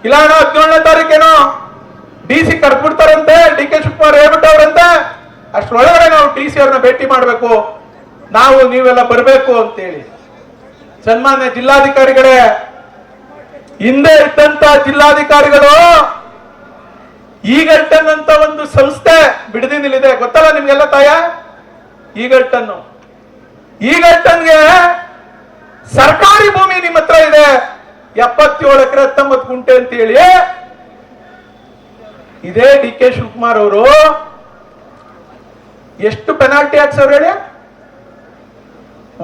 ಇಲ್ಲ 17ನೇ ತಾರೀಕೇನೋ DC ಕರ್ಬಿಡ್ತಾರಂತೆ, DK Shivakumar ಹೇಳ್ಬಿಟ್ಟವ್ರಂತೆ, ಅಷ್ಟರೊಳಗಡೆ ನಾವು DC ಅವ್ರನ್ನ ಭೇಟಿ ಮಾಡಬೇಕು, ನಾವು ನೀವೆಲ್ಲ ಬರಬೇಕು ಅಂತೇಳಿ. ಸನ್ಮಾನ್ಯ ಜಿಲ್ಲಾಧಿಕಾರಿಗಳೇ, ಹಿಂದೆ ಇದ್ದಂತ ಜಿಲ್ಲಾಧಿಕಾರಿಗಳು ಈಗಲ್ಟನ್ ಅಂತ ಒಂದು ಸಂಸ್ಥೆ ಬಿಡದಿನಲ್ಲಿದೆ, ಗೊತ್ತಲ್ಲ ನಿಮ್ಗೆಲ್ಲ ತಾಯ? ಈಗಲ್ಟನ್ಗೆ ಸರ್ಕಾರಿ ಭೂಮಿ ನಿಮ್ಮ ಹತ್ರ ಇದೆ 77 ಎಕರೆ 19 ಗುಂಟೆ ಅಂತ ಹೇಳಿ. ಇದೇ DK ಶಿವಕುಮಾರ್ ಅವರು ಎಷ್ಟು ಪೆನಾಲ್ಟಿ ಹಾಕ್ಸವ್ರು ಹೇಳಿ?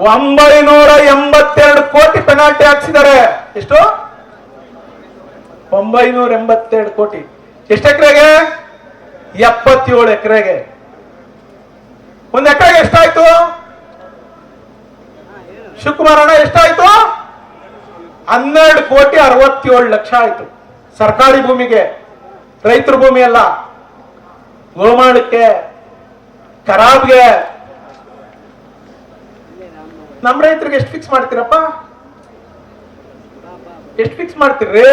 982 ಕೋಟಿ ಪೆನಾಲ್ಟಿ ಹಾಕ್ಸಿದ್ದಾರೆ. ಎಷ್ಟು? 982 ಕೋಟಿ. ಎಷ್ಟು ಎಕರೆಗೆ? 77 ಎಕರೆಗೆ. ಒಂದು ಎಕರೆಗೆ ಎಷ್ಟಾಯ್ತು ಶಿವಕುಮಾರ್ ಅಣ್ಣ? ಎಷ್ಟಾಯ್ತು? 12,67,00,000 ಆಯ್ತು. ಸರ್ಕಾರಿ ಭೂಮಿಗೆ, ರೈತರ ಭೂಮಿ ಅಲ್ಲ, ಗೋಮಾಳಕ್ಕೆ, ಖರಾಬ್ಗೆ. ನಮ್ಮ ರೈತರಿಗೆ ಎಷ್ಟು ಫಿಕ್ಸ್ ಮಾಡ್ತೀರಪ್ಪ? ಎಷ್ಟು ಫಿಕ್ಸ್ ಮಾಡ್ತೀರಿ?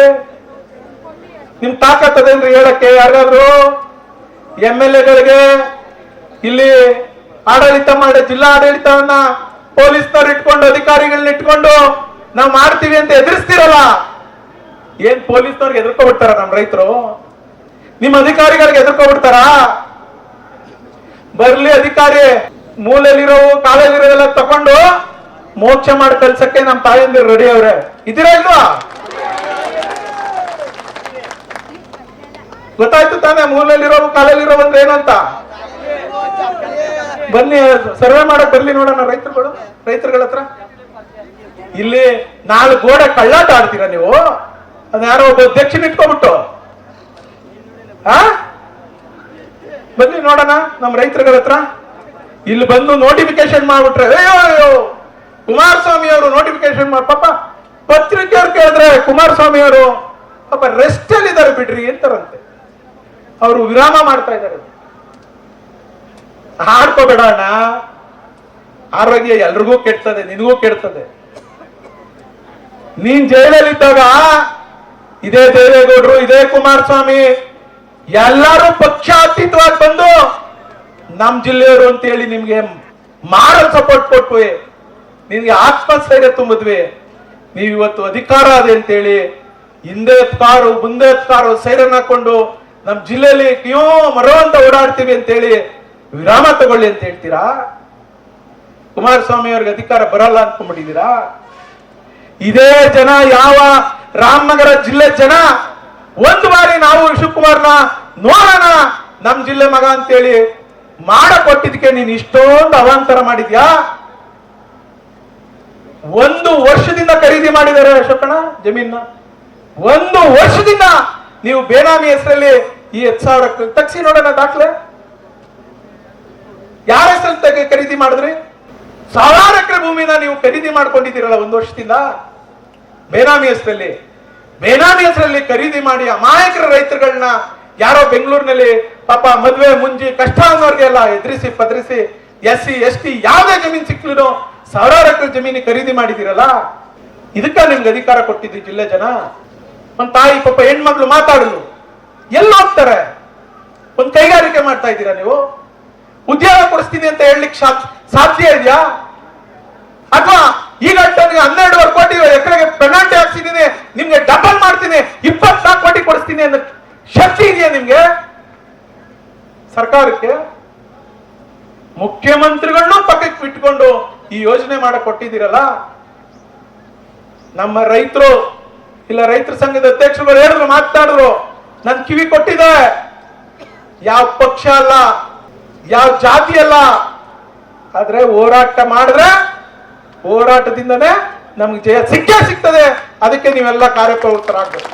ನಿಮ್ ತಾಕತ್ತದೇನ್ರಿ ಹೇಳಕ್ಕೆ? ಯಾರಿಗಾದ್ರು MLA-ಗಳಿಗೆ ಇಲ್ಲಿ ಆಡಳಿತ ಮಾಡಿ, ಜಿಲ್ಲಾ ಆಡಳಿತವನ್ನ ಪೊಲೀಸ್ನವ್ರು ಇಟ್ಕೊಂಡು, ಅಧಿಕಾರಿಗಳನ್ನ ಇಟ್ಕೊಂಡು ನಾವು ಮಾಡ್ತೀವಿ ಅಂತ ಎದುರಿಸ್ತಿರಲ್ಲ. ಏನ್ ಪೊಲೀಸ್ನವ್ರಿಗೆ ಎದುರ್ಕೊಬಿಡ್ತಾರ ನಮ್ಮ ರೈತರು? ನಿಮ್ಮ ಅಧಿಕಾರಿಗಳಿಗೆ ಎದುರ್ಕೊಬಿಡ್ತಾರ? ಬರ್ಲಿ ಅಧಿಕಾರಿ, ಮೂಲೆಯಲ್ಲಿರೋವು ಕಾಲಲ್ಲಿರೋದೆಲ್ಲ ತಕೊಂಡು ಮೋಕ್ಷ ಮಾಡಿ ಕಳ್ಸಕ್ಕೆ ನಮ್ಮ ತಾಯಂದಿರು ರೆಡಿ ಅವ್ರೆ. ಇದ್ದೀರಾ ಇಲ್ವಾ? ಗೊತ್ತಾಯ್ತು ತಾನೇ ಮೂಲೆಯಲ್ಲಿರೋವು ಕಾಲಲ್ಲಿರೋವು ಅಂದ್ರೆ ಏನಂತ? ಬನ್ನಿ ಸರ್ವೆ ಮಾಡಕ್ ಬರ್ಲಿ ನೋಡೋಣ ರೈತರುಗಳ ಹತ್ರ. ಇಲ್ಲಿ 4 ಗೋಡೆ ಕಳ್ಳಾಟ ಆಡ್ತೀರಾ ನೀವು? ಅದ್ ಯಾರೋ ಒಬ್ಬ ಅಧ್ಯಕ್ಷನ ಇಟ್ಕೊಬಿಟ್ಟು ಬನ್ನಿ ನೋಡೋಣ ನಮ್ಮ ರೈತರುಗಳ ಹತ್ರ. ಇಲ್ಲಿ ಬಂದು ನೋಟಿಫಿಕೇಶನ್ ಮಾಡ್ಬಿಟ್ರೆ, ಅಯ್ಯೋ ಕುಮಾರಸ್ವಾಮಿ ಅವರು ನೋಟಿಫಿಕೇಶನ್ ಪಾಪ ಪತ್ರಿಕೆಯವ್ರು ಕೇಳಿದ್ರೆ ಕುಮಾರಸ್ವಾಮಿ ಅವರು ಪಾಪ ರೆಸ್ಟ್ ಅಲ್ಲಿ ಇದ್ದಾರೆ ಬಿಡ್ರಿ ಅಂತಾರಂತೆ. ಅವರು ವಿರಾಮ ಮಾಡ್ತಾ ಇದ್ದಾರೆ. ಹಾಡ್ಕೋಬೇಡ ಅಣ್ಣ, ಆರೋಗ್ಯ ಎಲ್ರಿಗೂ ಕೆಡ್ತದೆ, ನಿನಗೂ ಕೆಡ್ತದೆ. ನೀನ್ ಜೈಲಲ್ಲಿದ್ದಾಗ ಇದೇ ದೇವೇಗೌಡರು, ಇದೇ ಕುಮಾರಸ್ವಾಮಿ ಎಲ್ಲರೂ ಪಕ್ಷಾತೀತವಾಗಿ ಬಂದು ನಮ್ ಜಿಲ್ಲೆಯವರು ಅಂತ ಹೇಳಿ ನಿಮ್ಗೆ ಮಾಡಲ್ ಸಪೋರ್ಟ್ ಕೊಟ್ವಿ, ನಿನ್ಗೆ ಆತ್ಮಸ್ಥೈರ್ಯ ತುಂಬಿದ್ವಿ. ನೀವು ಇವತ್ತು ಅಧಿಕಾರ ಅದೇ ಅಂತೇಳಿ ಹಿಂದೆ ಕಾರು ಮುಂದೆ ಕಾರು ಸೈರನ್ ಹಾಕೊಂಡು ನಮ್ ಜಿಲ್ಲೆಯಲ್ಲಿ ಕಿಯೋ ಮರೋ ಅಂತ ಓಡಾಡ್ತೀವಿ ಅಂತೇಳಿ ವಿರಾಮ ತಗೊಳ್ಳಿ ಅಂತ ಹೇಳ್ತೀರಾ? ಕುಮಾರಸ್ವಾಮಿ ಅವ್ರಿಗೆ ಅಧಿಕಾರ ಬರಲ್ಲ ಅನ್ಕೊಂಡ್ಬಿಟ್ಟಿದ್ದೀರಾ? ಇದೇ ಜನ, ಯಾವ ರಾಮನಗರ ಜಿಲ್ಲೆ ಜನ ಒಂದು ಬಾರಿ ನಾವು ಶಿವಕುಮಾರ್ನ ನೋಡೋಣ ನಮ್ ಜಿಲ್ಲೆ ಮಗ ಅಂತೇಳಿ ಮಾಡಕೊಟ್ಟಿದ್ದಕ್ಕೆ ನೀನ್ ಇಷ್ಟೊಂದು ಅವಾಂತರ ಮಾಡಿದ್ಯಾ? 1 ವರ್ಷದಿಂದ ಖರೀದಿ ಮಾಡಿದ್ದಾರೆ ಅಶೋಕಣ್ಣ ಜಮೀನ. 1 ವರ್ಷದಿಂದ ನೀವು ಬೇನಾಮಿ ಹೆಸರಲ್ಲಿ ಈ 10,000 ತಗ್ಸಿ ನೋಡೋಣ ದಾಖಲೆ. ಯಾರ ಹೆಸರಲ್ಲಿ ಖರೀದಿ ಮಾಡಿದ್ರಿ? 1000 ಎಕರೆ ಭೂಮಿನ ನೀವು ಖರೀದಿ ಮಾಡ್ಕೊಂಡಿದ್ದೀರಲ್ಲ 1 ವರ್ಷದಿಂದ ಬೇನಾಮಿ ಹೆಸರಲ್ಲಿ. ಬೇನಾಮಿ ಹೆಸರಲ್ಲಿ ಖರೀದಿ ಮಾಡಿ ಅಮಾಯಕರ ರೈತರುಗಳನ್ನ ಯಾರೋ ಬೆಂಗಳೂರಿನಲ್ಲಿ ಪಾಪ ಮದ್ವೆ ಮುಂಜಿ ಕಷ್ಟ ಅನ್ನೋರ್ಗೆಲ್ಲ ಎದುರಿಸಿ ಪದರಿಸಿ SC ST ಯಾವುದೇ ಜಮೀನು ಸಿಕ್ಲಿನೋ 1000 ಎಕರೆ ಜಮೀನು ಖರೀದಿ ಮಾಡಿದಿರಲ್ಲ. ಇದಕ್ಕ ನಿಮ್ಗೆ ಅಧಿಕಾರ ಕೊಟ್ಟಿದ್ದು ಜಿಲ್ಲೆ ಜನ. ಒಂದ್ ತಾಯಿ ಪಾಪ ಹೆಣ್ಮಕ್ಳು ಮಾತಾಡಲು ಎಲ್ಲ ಹೋಗ್ತಾರೆ. ಒಂದ್ ಕೈಗಾರಿಕೆ ಮಾಡ್ತಾ ಇದ್ದೀರಾ ನೀವು? ಉದ್ಯೋಗ ಕೊಡಿಸ್ತೀನಿ ಅಂತ ಹೇಳಲಿಕ್ಕೆ ಸಾಧ್ಯ ಇದೆಯಾ? ಅಥವಾ ಈಗ 12.5 ಕೋಟಿ ಎಕರೆಗೆ ಪೆನಾಲ್ಟಿ ಹಾಕ್ಸಿದ್ದೀನಿ, ನಿಮ್ಗೆ ಡಬಲ್ ಮಾಡ್ತೀನಿ 24 ಕೋಟಿ ಕೊಡಿಸ್ತೀನಿ ಅನ್ನೋ ಶಕ್ತಿ ಇದೆಯಾ ನಿಮ್ಗೆ ಸರ್ಕಾರಕ್ಕೆ? ಮುಖ್ಯಮಂತ್ರಿಗಳನ್ನೂ ಪಕ್ಕಕ್ಕೆ ಬಿಟ್ಕೊಂಡು ಈ ಯೋಜನೆ ಮಾಡಕ್ ಕೊಟ್ಟಿದ್ದೀರಲ್ಲ. ನಮ್ಮ ರೈತರು ಇಲ್ಲ ರೈತರ ಸಂಘದ ಅಧ್ಯಕ್ಷರುಗಳು ಹೇಳಿದ್ರು, ಮಾತಾಡಿದ್ರು, ನನ್ ಕಿವಿ ಕೊಟ್ಟಿದೆ. ಯಾವ ಪಕ್ಷ ಅಲ್ಲ, ಯಾವ ಜಾತಿ ಅಲ್ಲ, ಆದ್ರೆ ಹೋರಾಟ ಮಾಡಿದ್ರೆ ಹೋರಾಟದಿಂದನೇ ನಮ್ಗೆ ಜಯ ಸಿಕ್ಕೇ ಸಿಗ್ತದೆ. ಅದಕ್ಕೆ ನೀವೆಲ್ಲ ಕಾರ್ಯಪ್ರವೃತ್ತರಾಗಬೇಕು.